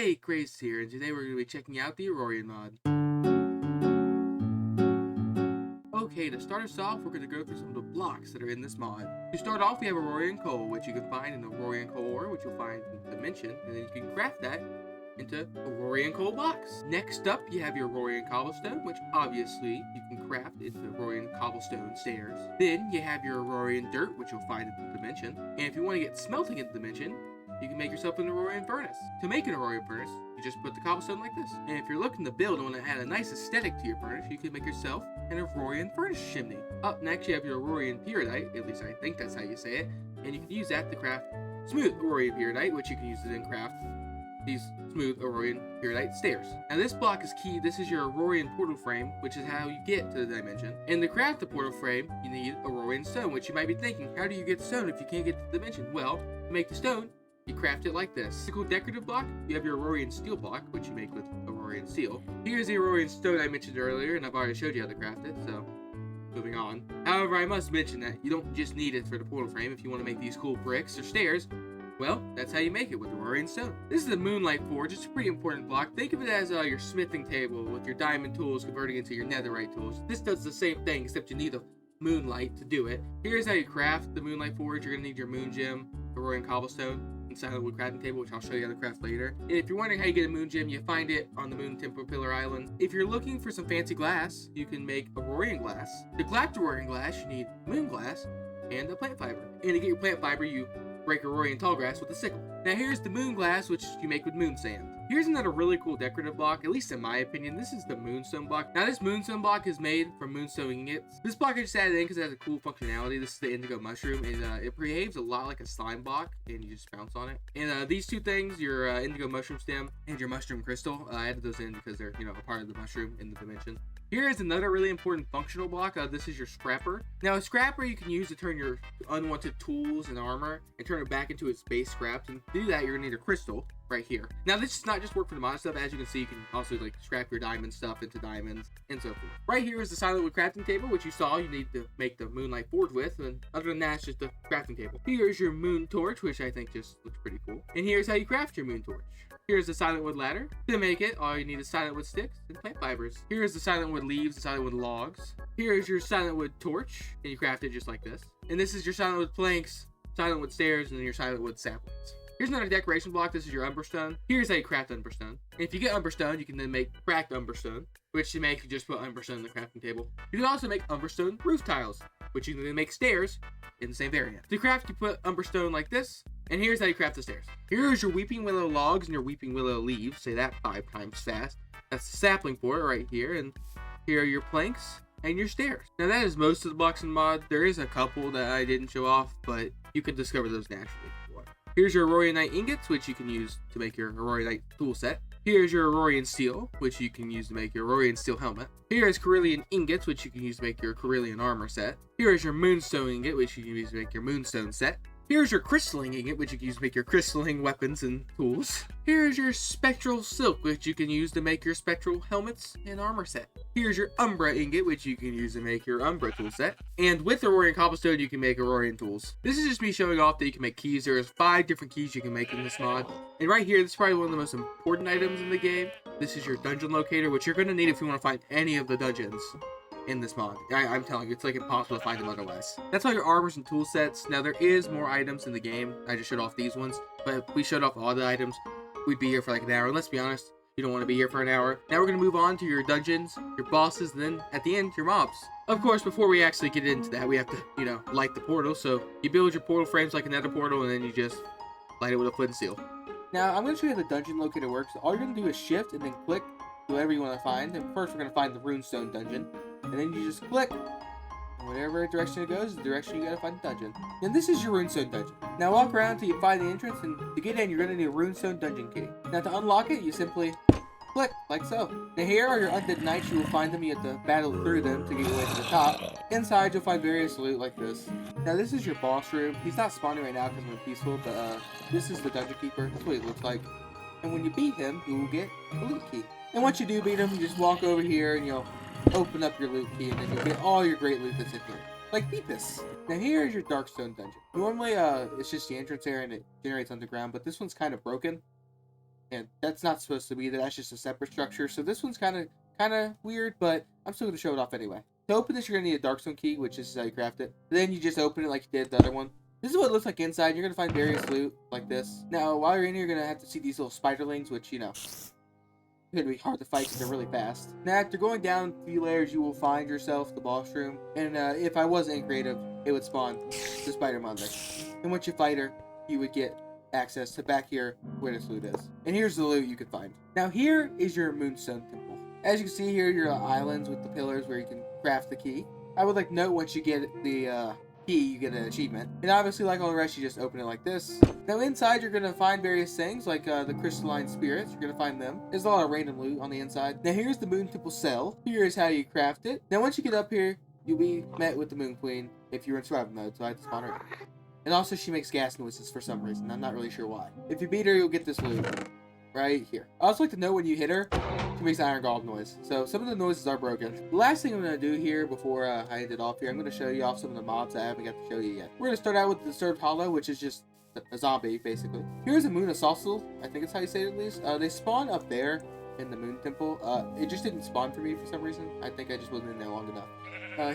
Hey, Grace here, and today we're going to be checking out the Aurorian mod. Okay, to start us off, we're going to go through some of the blocks that are in this mod. To start off, we have Aurorian coal, which you can find in the Aurorian coal ore, which you'll find in Dimension, and then you can craft that into Aurorian coal blocks. Next up, you have your Aurorian cobblestone, which obviously you can craft into Aurorian cobblestone stairs. Then you have your Aurorian dirt, which you'll find in Dimension, and if you want to get smelting in Dimension, you can make yourself an Aurorian furnace. To make an Aurorian furnace, you just put the cobblestone like this. And if you're looking to build and want to add a nice aesthetic to your furnace, you can make yourself an Aurorian furnace chimney. Up next, you have your Aurorian pyridite, at least I think that's how you say it, and you can use that to craft smooth Aurorian pyridite, which you can use to then craft these smooth Aurorian pyridite stairs. Now this block is key. This is your Aurorian portal frame, which is how you get to the dimension. And to craft the portal frame, you need Aurorian stone, which you might be thinking, how do you get stone if you can't get to the dimension? Well, to make the stone, you craft it like this. To go decorative block, you have your Aurorian steel block, which you make with Aurorian steel. Here's the Aurorian stone I mentioned earlier, and I've already showed you how to craft it, so moving on. However, I must mention that you don't just need it for the portal frame. If you want to make these cool bricks or stairs, well, that's how you make it with Aurorian stone. This is the Moonlight Forge. It's a pretty important block. Think of it as your smithing table with your diamond tools converting into your netherite tools. This does the same thing, except you need a moonlight to do it. Here's how you craft the Moonlight Forge. You're going to need your moon gem, Aurorian cobblestone, and silent wood crafting table, which I'll show you how to craft later. And if you're wondering how you get a moon gem, you find it on the Moon Temple Pillar Island. If you're looking for some fancy glass, you can make Aurorian glass. To collect Aurorian glass, you need moon glass and a plant fiber. And to get your plant fiber, you break Aurorian tall grass with a sickle. Now here's the moon glass, which you make with moon sand. Here's another really cool decorative block, at least in my opinion. This is the moonstone block. Now this moonstone block is made from moonstone ingots. This block I just added in because it has a cool functionality. This is the indigo mushroom, and it behaves a lot like a slime block, and you just bounce on it. And these two things, your indigo mushroom stem and your mushroom crystal, I added those in because they're, a part of the mushroom in the dimension. Here is another really important functional block. This is your scrapper. Now a scrapper you can use to turn your unwanted tools and armor and turn it back into its base scraps. And to do that, you're gonna need a crystal right here. Now this does not just work for the mod stuff. As you can see, you can also scrap your diamond stuff into diamonds and so forth. Right here is the silent wood crafting table, which you saw you need to make the Moonlight Forge with. And other than that, it's just a crafting table. Here's your moon torch, which I think just looks pretty cool. And here's how you craft your moon torch. Here's the silent wood ladder. To make it, all you need is silent wood sticks and plant fibers. Here's the silent wood leaves, the silent wood logs. Here's your silent wood torch, and you craft it just like this. And this is your silent wood planks, silent wood stairs, and then your silent wood saplings. Here's another decoration block. This is your umberstone. Here's how you craft umberstone. And if you get umberstone, you can then make cracked umberstone, which to make, you just put umberstone in the crafting table. You can also make umberstone roof tiles, which you can then make stairs in the same variant. To craft, you put umberstone like this. And here's how you craft the stairs. Here's your weeping willow logs and your weeping willow leaves. Say that 5 times fast. That's the sapling for it right here. And here are your planks and your stairs. Now that is most of the blocks in the mod. There is a couple that I didn't show off, but you can discover those naturally. Here's your Aurorionite ingots, which you can use to make your Aurorionite tool set. Here's your Aurorian steel, which you can use to make your Aurorian steel helmet. Here is Carillion ingots, which you can use to make your Carillion armor set. Here is your moonstone ingot, which you can use to make your moonstone set. Here's your crystalline ingot, which you can use to make your crystalline weapons and tools. Here's your spectral silk, which you can use to make your spectral helmets and armor set. Here's your umbra ingot, which you can use to make your umbra tool set. And with Aurorian cobblestone, you can make Aurorian tools. This is just me showing off that you can make keys. There's 5 different keys you can make in this mod. And right here, this is probably one of the most important items in the game. This is your dungeon locator, which you're going to need if you want to find any of the dungeons in this mod. I'm telling you, it's impossible to find them otherwise. That's all your armors and tool sets. Now there is more items in the game. I just showed off these ones, but if we showed off all the items, we'd be here for an hour. And let's be honest, you don't want to be here for an hour. Now we're going to move on to your dungeons, your bosses, and then at the end, your mobs. Of course, before we actually get into that, we have to, light the portal. So you build your portal frames like another portal, and then you just light it with a flint and steel. Now I'm going to show you how the dungeon locator works. All you're going to do is shift and then click to whatever you want to find. And first we're going to find the runestone dungeon. And then you just click, and whatever direction it goes is the direction you gotta find the dungeon. And this is your runestone dungeon. Now walk around until you find the entrance, and to get in, you're gonna need a runestone dungeon key. Now to unlock it, you simply click, like so. Now here are your undead knights. You will find them, you have to battle through them to get your way to the top. Inside, you'll find various loot like this. Now this is your boss room. He's not spawning right now because we're peaceful, but this is the dungeon keeper. That's what he looks like. And when you beat him, you will get a loot key. And once you do beat him, you just walk over here and you'll open up your loot key, and then you'll get all your great loot that's in here. Like Beepus. Now here is your Darkstone dungeon. Normally, it's just the entrance area and it generates underground, but this one's kind of broken. And that's not supposed to be there. That's just a separate structure. So this one's kind of weird, but I'm still gonna show it off anyway. To open this, you're gonna need a darkstone key, which is how you craft it. Then you just open it like you did the other one. This is what it looks like inside. You're gonna find various loot like this. Now, while you're in here, you're gonna have to see these little spiderlings, which it's gonna be hard to fight because they're really fast. Now, after going down a few layers, you will find yourself the boss room. And if I wasn't creative, it would spawn the spider mother. And once you fight her, you would get access to back here where this loot is. And here's the loot you could find. Now, here is your moonstone temple. As you can see here, your islands with the pillars where you can craft the key. I would like note once you get the key, you get an achievement. And obviously, like all the rest, you just open it like this. Now inside, you're gonna find various things like the crystalline spirits. You're gonna find them. There's a lot of random loot on the inside. Now here's the moon temple cell. Here is how you craft it. Now once you get up here, you'll be met with the moon queen if you're in survival mode. So I had to spawn her. And also, she makes gas noises for some reason. I'm not really sure why. If you beat her, you'll get this loot right here. I also like to know when you hit her, she makes an iron golem noise. So some of the noises are broken. The last thing I'm going to do here before I end it off here, I'm going to show you off some of the mobs I haven't got to show you yet. We're going to start out with the Disturbed Hollow, which is just a zombie, basically. Here's a Moon Assassal. I think that's how you say it at least. They spawn up there in the Moon Temple. It just didn't spawn for me for some reason. I think I just wasn't in there long enough.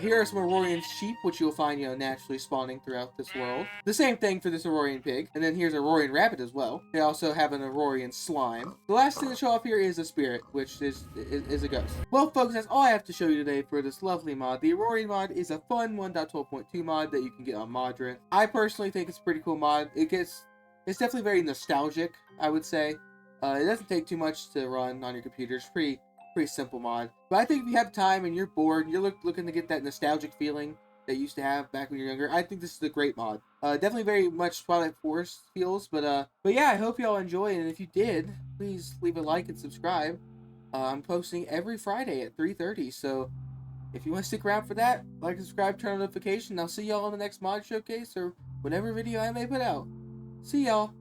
Here are some Aurorian sheep, which you'll find, naturally spawning throughout this world. The same thing for this Aurorian pig. And then here's a Aurorian rabbit as well. They also have an Aurorian slime. The last thing to show off here is a spirit, which is a ghost. Well, folks, that's all I have to show you today for this lovely mod. The Aurorian mod is a fun 1.12.2 mod that you can get on Modron. I personally think it's a pretty cool mod. It's definitely very nostalgic, I would say. It doesn't take too much to run on your computer. It's pretty simple mod. But I think if you have time and you're bored and you're looking to get that nostalgic feeling that you used to have back when you're younger, I think this is a great mod. Definitely very much Twilight Forest feels, but yeah, I hope y'all enjoy it, and if you did, please leave a like and subscribe. I'm posting every Friday at 3:30, so if you want to stick around for that, like and subscribe, turn on notifications. I'll see y'all in the next mod showcase or whatever video I may put out. See y'all.